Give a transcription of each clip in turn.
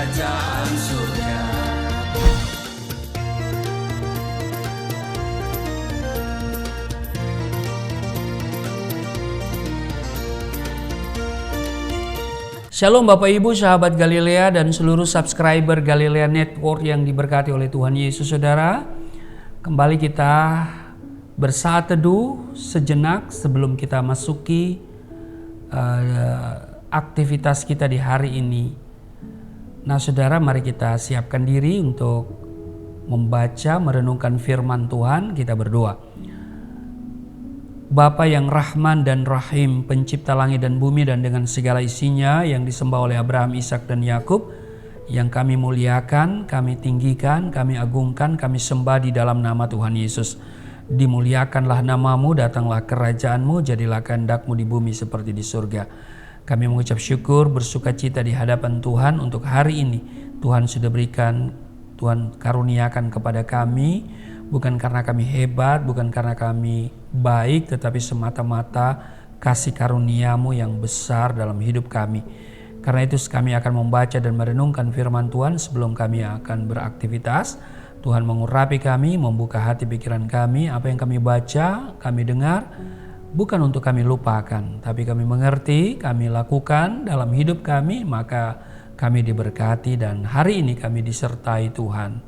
kerajaan surga. Shalom Bapak Ibu, sahabat Galilea dan seluruh subscriber Galilea Network yang diberkati oleh Tuhan Yesus. Saudara, kembali kita bersaat teduh sejenak sebelum kita masuki aktivitas kita di hari ini. Nah saudara, mari kita siapkan diri untuk membaca, merenungkan firman Tuhan. Kita berdoa. Bapa yang Rahman dan Rahim, pencipta langit dan bumi dan dengan segala isinya, yang disembah oleh Abraham, Ishak dan Yakub, yang kami muliakan, kami tinggikan, kami agungkan, kami sembah di dalam nama Tuhan Yesus. Dimuliakanlah namamu, datanglah kerajaanmu, jadilah kehendak-mu di bumi seperti di surga. Kami mengucap syukur, bersuka cita di hadapan Tuhan untuk hari ini. Tuhan sudah berikan, Tuhan karuniakan kepada kami, bukan karena kami hebat, bukan karena kami baik, tetapi semata-mata kasih karuniamu yang besar dalam hidup kami. Karena itu kami akan membaca dan merenungkan firman Tuhan sebelum kami akan beraktivitas. Tuhan mengurapi kami, membuka hati pikiran kami. Apa yang kami baca, kami dengar, bukan untuk kami lupakan, tapi kami mengerti, kami lakukan dalam hidup kami, maka kami diberkati dan hari ini kami disertai Tuhan.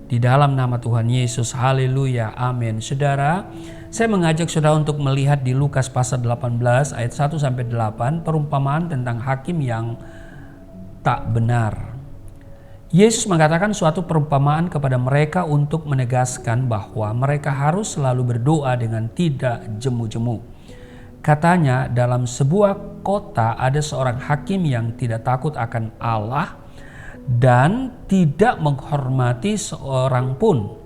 Di dalam nama Tuhan Yesus, haleluya, amin. Saudara, saya mengajak saudara untuk melihat di Lukas pasal 18 ayat 1-8 perumpamaan tentang hakim yang tak benar. Yesus mengatakan suatu perumpamaan kepada mereka untuk menegaskan bahwa mereka harus selalu berdoa dengan tidak jemu-jemu. Katanya, dalam sebuah kota ada seorang hakim yang tidak takut akan Allah dan tidak menghormati seorang pun.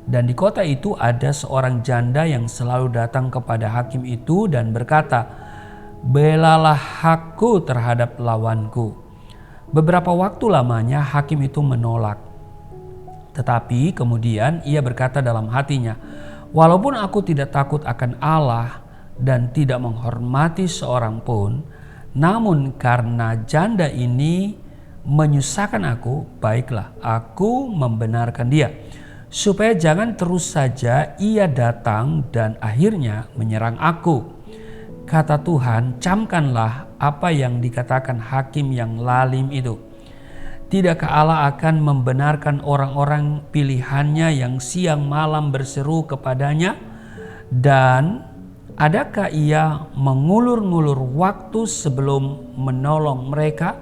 Dan di kota itu ada seorang janda yang selalu datang kepada hakim itu dan berkata, "Belalah hakku terhadap lawanku." Beberapa waktu lamanya hakim itu menolak. Tetapi kemudian ia berkata dalam hatinya, "Walaupun aku tidak takut akan Allah dan tidak menghormati seorang pun, namun karena janda ini menyusahkan aku, baiklah aku membenarkan dia, supaya jangan terus saja ia datang dan akhirnya menyerang aku." Kata Tuhan, camkanlah apa yang dikatakan hakim yang lalim itu. Tidakkah Allah akan membenarkan orang-orang pilihannya yang siang malam berseru kepadanya? Dan adakah ia mengulur-ngulur waktu sebelum menolong mereka?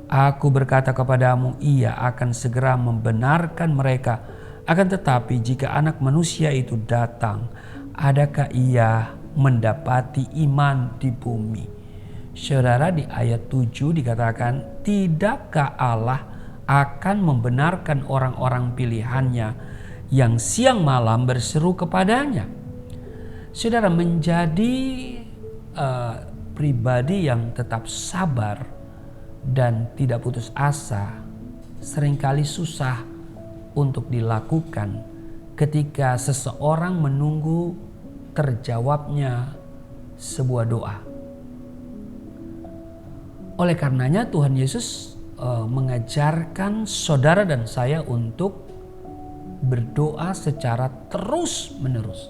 Aku berkata kepadamu, ia akan segera membenarkan mereka. Akan tetapi jika Anak Manusia itu datang, adakah ia mendapati iman di bumi? Saudara, di ayat 7 dikatakan, tidakkah Allah akan membenarkan orang-orang pilihannya yang siang malam berseru kepadanya? Saudara, menjadi pribadi yang tetap sabar dan tidak putus asa seringkali susah untuk dilakukan ketika seseorang menunggu terjawabnya sebuah doa. Oleh karenanya Tuhan Yesus mengajarkan saudara dan saya untuk berdoa secara terus-menerus.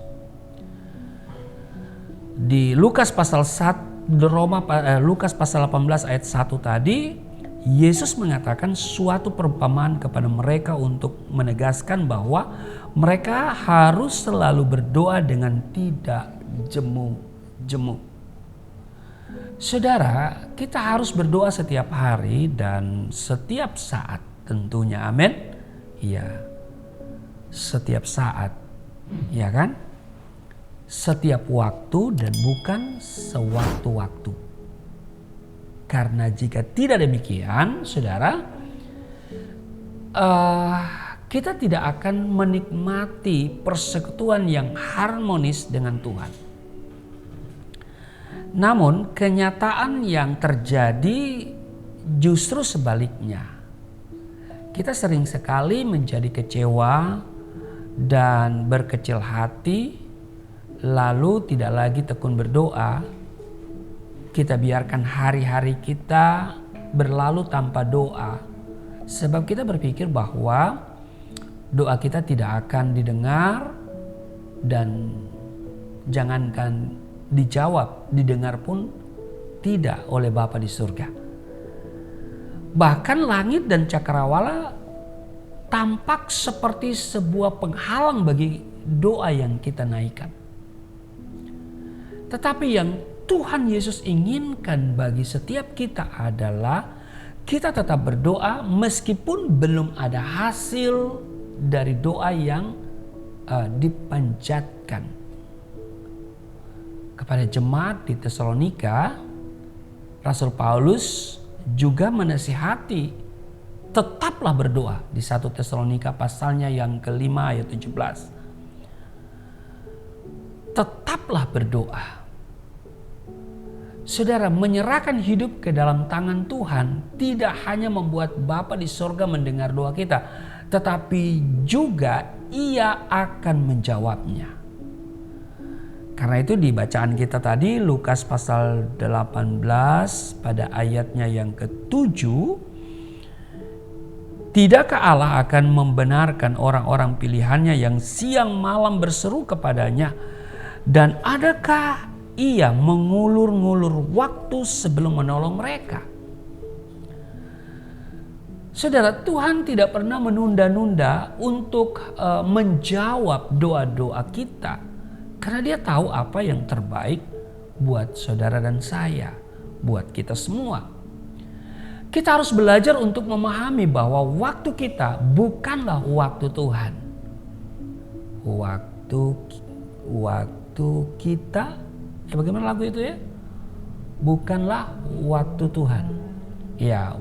Di Lukas pasal 1 Lukas pasal 18 ayat 1 tadi, Yesus mengatakan suatu perumpamaan kepada mereka untuk menegaskan bahwa mereka harus selalu berdoa dengan tidak jemu-jemu. Saudara, kita harus berdoa setiap hari dan setiap saat tentunya, amin. Iya, setiap saat, ya kan? Setiap waktu dan bukan sewaktu-waktu. Karena jika tidak demikian, saudara, kita tidak akan menikmati persekutuan yang harmonis dengan Tuhan. Namun kenyataan yang terjadi justru sebaliknya. Kita sering sekali menjadi kecewa dan berkecil hati, lalu tidak lagi tekun berdoa. Kita biarkan hari-hari kita berlalu tanpa doa, Sebab kita berpikir bahwa doa kita tidak akan didengar dan jangankan dijawab, didengar pun tidak oleh Bapa di surga. Bahkan langit dan cakrawala tampak seperti sebuah penghalang bagi doa yang kita naikkan. Tetapi yang Tuhan Yesus inginkan bagi setiap kita adalah kita tetap berdoa meskipun belum ada hasil dari doa yang dipanjatkan. Kepada jemaat di Tesalonika, Rasul Paulus juga menasihati tetaplah berdoa di 1 Tesalonika pasalnya yang kelima ayat 17. Tetaplah berdoa. Saudara, menyerahkan hidup ke dalam tangan Tuhan tidak hanya membuat Bapa di sorga mendengar doa kita, tetapi juga Ia akan menjawabnya. Karena itu di bacaan kita tadi Lukas pasal 18 pada ayatnya yang ke-7, tidakkah Allah akan membenarkan orang-orang pilihannya yang siang malam berseru kepadanya, dan adakah Ia mengulur-ngulur waktu sebelum menolong mereka? Saudara, Tuhan tidak pernah menunda-nunda untuk menjawab doa-doa kita. Karena Dia tahu apa yang terbaik buat saudara dan saya, buat kita semua. Kita harus belajar untuk memahami bahwa waktu kita bukanlah waktu Tuhan. Waktu kita, bagaimana lagu itu ya? Bukanlah waktu Tuhan. Ya,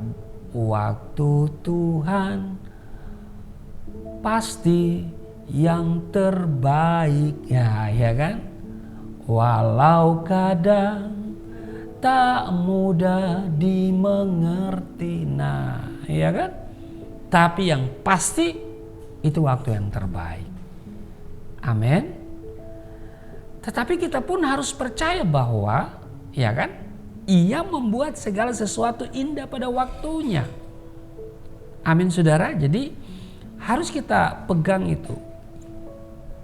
waktu Tuhan pasti yang terbaik. Ya kan? Walau kadang tak mudah dimengerti. Nah, ya kan? Tapi yang pasti itu waktu yang terbaik. Amin. Tetapi kita pun harus percaya bahwa, ya kan, Ia membuat segala sesuatu indah pada waktunya. Amin, saudara. Jadi harus kita pegang itu.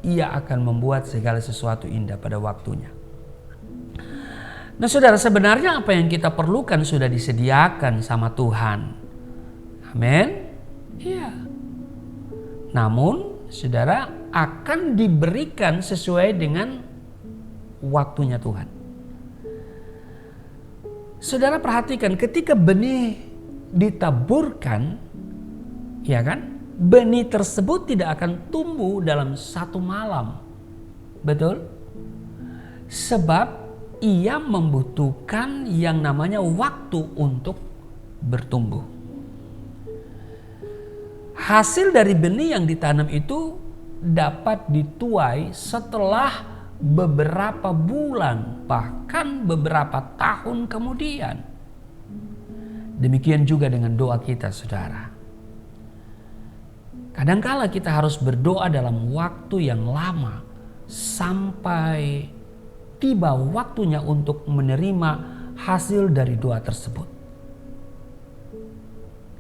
Ia akan membuat segala sesuatu indah pada waktunya. Nah, saudara, sebenarnya apa yang kita perlukan sudah disediakan sama Tuhan. Amin. Iya. Namun, saudara, akan diberikan sesuai dengan waktunya Tuhan. Saudara perhatikan, ketika benih ditaburkan, ya kan? Benih tersebut tidak akan tumbuh dalam satu malam. Betul? Sebab ia membutuhkan yang namanya waktu untuk bertumbuh. Hasil dari benih yang ditanam itu dapat dituai setelah beberapa bulan, bahkan beberapa tahun kemudian. Demikian juga dengan doa kita, saudara. Kadangkala kita harus berdoa dalam waktu yang lama sampai tiba waktunya untuk menerima hasil dari doa tersebut.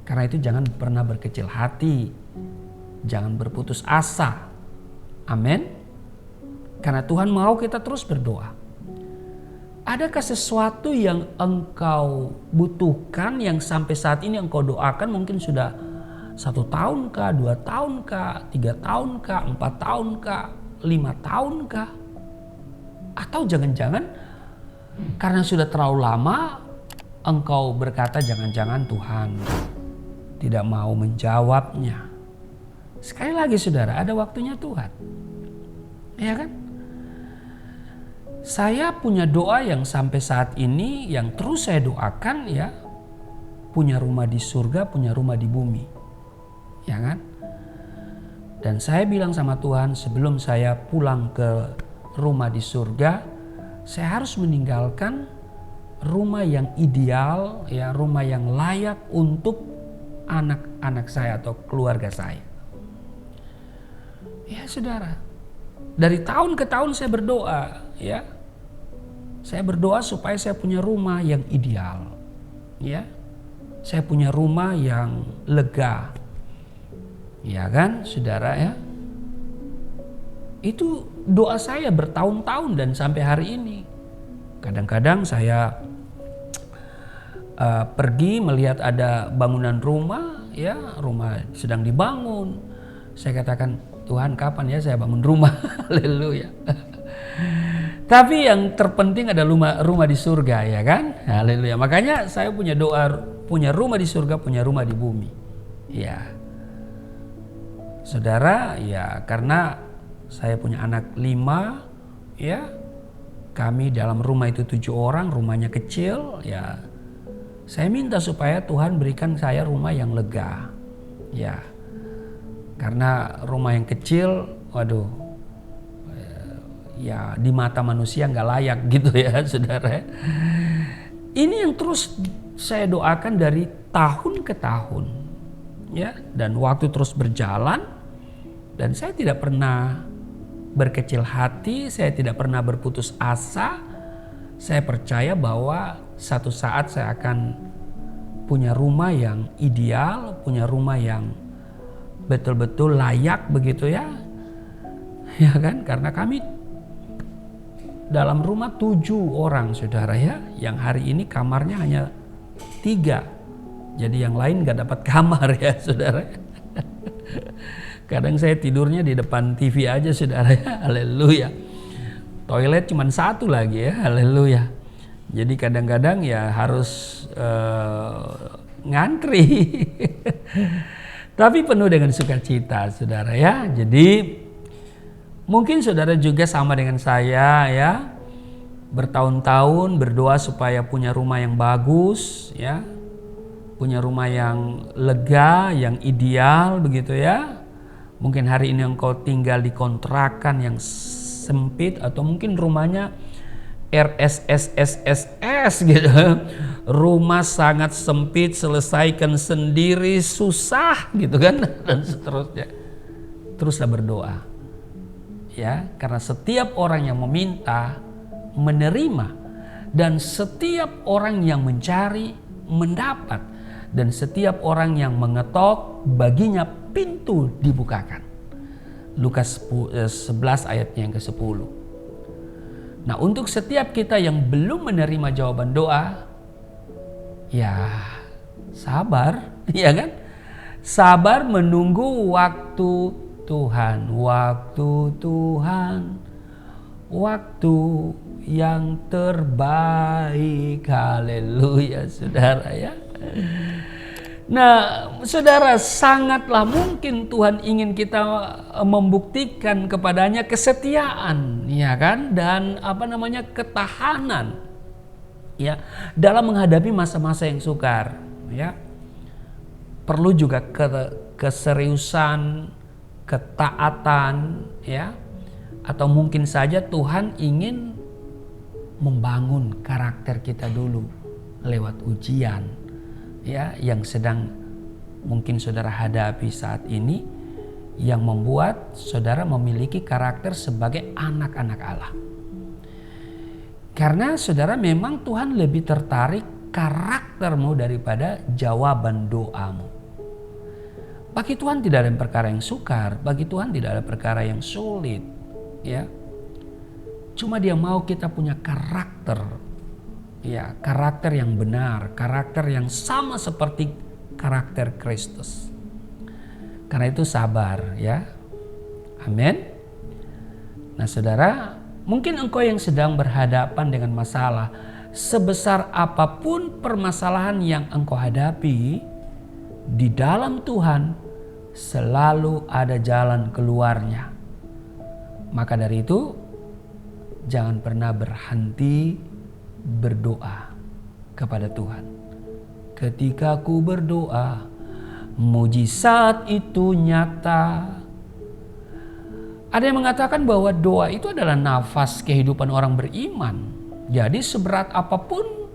Karena itu jangan pernah berkecil hati, jangan berputus asa. Amin. Karena Tuhan mau kita terus berdoa. Adakah sesuatu yang engkau butuhkan yang sampai saat ini engkau doakan mungkin sudah 1 tahun kah, 2 tahun kah, 3 tahun kah, 4 tahun kah, 5 tahun kah? Atau jangan-jangan karena sudah terlalu lama engkau berkata jangan-jangan Tuhan tidak mau menjawabnya. Sekali lagi, saudara, ada waktunya Tuhan. Ya kan? Saya punya doa yang sampai saat ini yang terus saya doakan, ya, punya rumah di surga, punya rumah di bumi. Ya kan? Dan saya bilang sama Tuhan, sebelum saya pulang ke rumah di surga, saya harus meninggalkan rumah yang ideal, ya, rumah yang layak untuk anak-anak saya atau keluarga saya. Ya, saudara, dari tahun ke tahun saya berdoa, ya. Saya berdoa supaya saya punya rumah yang ideal, ya. saya punya rumah yang lega. Ya kan, saudara ya. Itu doa saya bertahun-tahun dan sampai hari ini. Kadang-kadang saya pergi melihat ada bangunan rumah, ya, rumah sedang dibangun. Saya katakan, Tuhan kapan ya saya bangun rumah? Haleluya. Tapi yang terpenting ada rumah di surga, ya kan? Haleluya. Makanya saya punya doa, punya rumah di surga, punya rumah di bumi. Ya. Saudara, ya karena saya punya anak 5, ya. Kami dalam rumah itu 7 orang, rumahnya kecil, ya. Saya minta supaya Tuhan berikan saya rumah yang lega. Ya. Karena rumah yang kecil, waduh, ya di mata manusia nggak layak gitu ya, saudara. Ini yang terus saya doakan dari tahun ke tahun, ya. Dan waktu terus berjalan, dan saya tidak pernah berkecil hati, saya tidak pernah berputus asa. Saya percaya bahwa satu saat saya akan punya rumah yang ideal, punya rumah yang betul-betul layak begitu ya. Ya kan? Karena kami dalam rumah 7 orang, saudara ya. Yang hari ini kamarnya hanya 3. Jadi yang lain gak dapat kamar ya, saudara. Kadang saya tidurnya di depan TV aja, saudara ya. Haleluya. Toilet cuma 1 lagi ya. Haleluya. Jadi kadang-kadang ya harus ngantri. Tapi penuh dengan sukacita, saudara ya. Jadi mungkin saudara juga sama dengan saya ya. Bertahun-tahun berdoa supaya punya rumah yang bagus ya. Punya rumah yang lega, yang ideal begitu ya. Mungkin hari ini engkau tinggal di kontrakan yang sempit, atau mungkin rumahnya RSSSSS gitu. Rumah sangat sempit, selesaikan sendiri, susah gitu kan, dan seterusnya. Teruslah berdoa. Ya, karena setiap orang yang meminta menerima, dan setiap orang yang mencari mendapat, dan setiap orang yang mengetok baginya pintu dibukakan. Lukas 11 ayatnya yang ke-10. Nah, untuk setiap kita yang belum menerima jawaban doa, ya sabar, ya kan? Sabar menunggu waktu Tuhan, waktu Tuhan, waktu yang terbaik. Haleluya, saudara ya. Nah, saudara, sangatlah mungkin Tuhan ingin kita membuktikan kepadanya kesetiaan, ya kan, dan ketahanan, ya, dalam menghadapi masa-masa yang sukar, ya. Perlu juga keseriusan, ketaatan, ya, atau mungkin saja Tuhan ingin membangun karakter kita dulu lewat ujian, ya, yang sedang mungkin saudara hadapi saat ini, yang membuat saudara memiliki karakter sebagai anak-anak Allah. Karena saudara, memang Tuhan lebih tertarik karaktermu daripada jawaban doamu. Bagi Tuhan tidak ada perkara yang sukar, bagi Tuhan tidak ada perkara yang sulit, ya. Cuma Dia mau kita punya karakter, ya, karakter yang benar, karakter yang sama seperti karakter Kristus. Karena itu sabar, ya. Amin. Nah, saudara, mungkin engkau yang sedang berhadapan dengan masalah, sebesar apapun permasalahan yang engkau hadapi, di dalam Tuhan selalu ada jalan keluarnya. Maka dari itu, jangan pernah berhenti berdoa kepada Tuhan. Ketika ku berdoa, mujizat itu nyata. Ada yang mengatakan bahwa doa itu adalah nafas kehidupan orang beriman. Jadi seberat apapun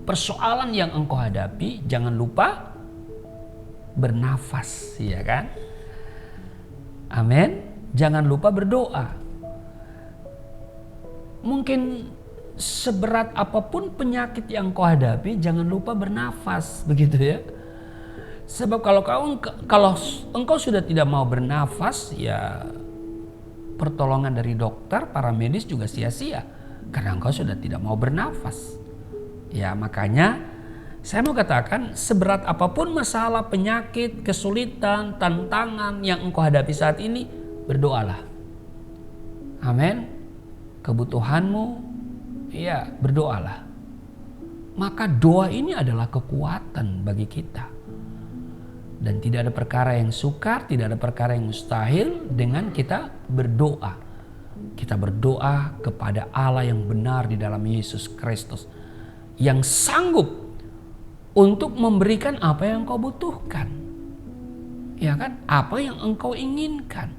persoalan yang engkau hadapi, jangan lupa bernafas, ya kan? Amin. Jangan lupa berdoa. Mungkin seberat apapun penyakit yang kau hadapi, jangan lupa bernafas, begitu ya. Sebab kalau engkau sudah tidak mau bernafas, ya pertolongan dari dokter, para medis juga sia-sia karena engkau sudah tidak mau bernafas. Ya, makanya saya mau katakan, seberat apapun masalah, penyakit, kesulitan, tantangan yang engkau hadapi saat ini, berdoalah. Amin. Kebutuhanmu, ya berdoalah. Maka doa ini adalah kekuatan bagi kita. Dan tidak ada perkara yang sukar, tidak ada perkara yang mustahil dengan kita berdoa. Kita berdoa kepada Allah yang benar di dalam Yesus Kristus, yang sanggup untuk memberikan apa yang engkau butuhkan. Ya kan? Apa yang engkau inginkan.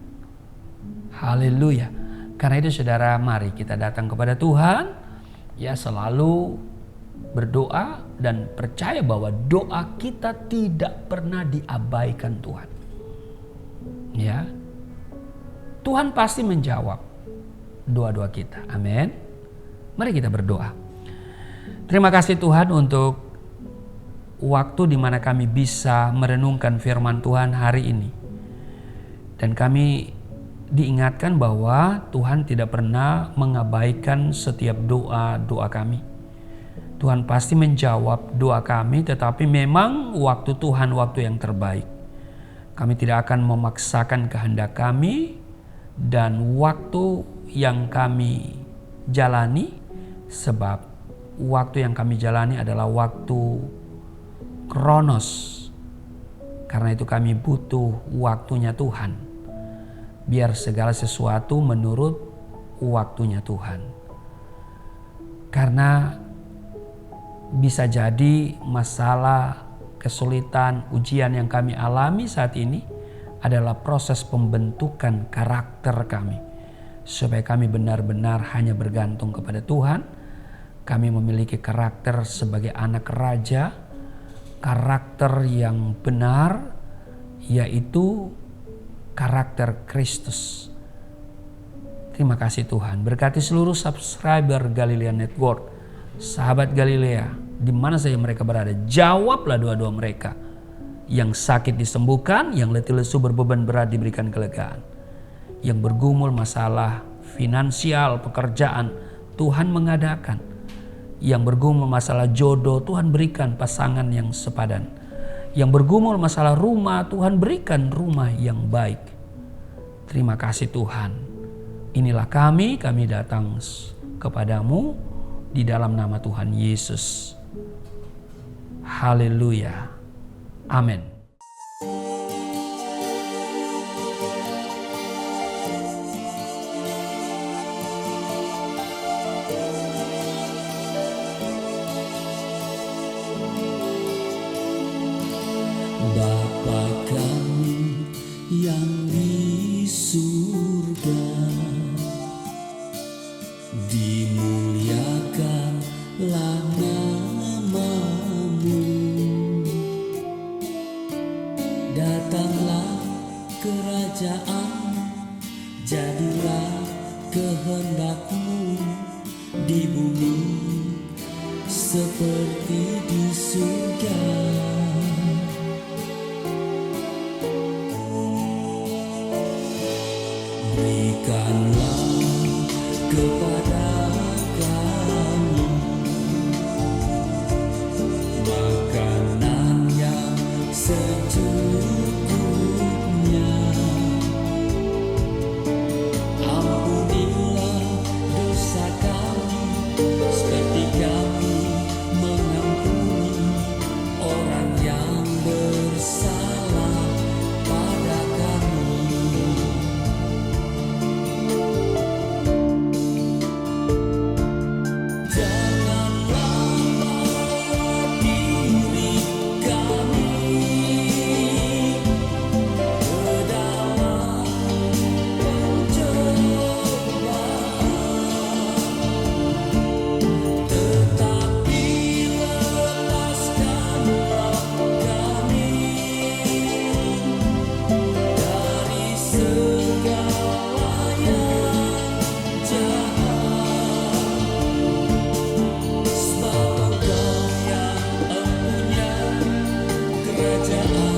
Haleluya. Karena itu saudara, mari kita datang kepada Tuhan. Ya, selalu berdoa dan percaya bahwa doa kita tidak pernah diabaikan Tuhan. Ya. Tuhan pasti menjawab doa-doa kita. Amin. Mari kita berdoa. Terima kasih Tuhan untuk waktu di mana kami bisa merenungkan firman Tuhan hari ini. Dan kami diingatkan bahwa Tuhan tidak pernah mengabaikan setiap doa-doa kami. Tuhan pasti menjawab doa kami, tetapi memang waktu Tuhan waktu yang terbaik. Kami tidak akan memaksakan kehendak kami, dan waktu yang kami jalani, sebab waktu yang kami jalani adalah waktu kronos. Karena itu kami butuh waktunya Tuhan. Biar segala sesuatu menurut waktunya Tuhan. Karena bisa jadi masalah, kesulitan, ujian yang kami alami saat ini adalah proses pembentukan karakter kami. Supaya kami benar-benar hanya bergantung kepada Tuhan. Kami memiliki karakter sebagai anak raja. Karakter yang benar, yaitu karakter Kristus. Terima kasih Tuhan. Berkati seluruh subscriber Galilea Network. Sahabat Galilea, di mana saja mereka berada, jawablah doa-doa mereka. Yang sakit disembuhkan, yang letih lesu berbeban berat diberikan kelegaan. Yang bergumul masalah finansial, pekerjaan, Tuhan mengadakan. Yang bergumul masalah jodoh, Tuhan berikan pasangan yang sepadan. Yang bergumul masalah rumah, Tuhan berikan rumah yang baik. Terima kasih Tuhan. Inilah kami datang kepadamu di dalam nama Tuhan Yesus. Haleluya. Amin. Bapa kami yang di surga, dimuliakanlah nama-Mu. Datanglah kerajaan, jadilah kehendak-Mu di bumi seperti di surga. Berikanlah kepada kami makanan yang secukupnya. Ampunilah dosa kami seperti kami mengampuni orang yang bersalah pada kami. Janganlah diri kami kerajaan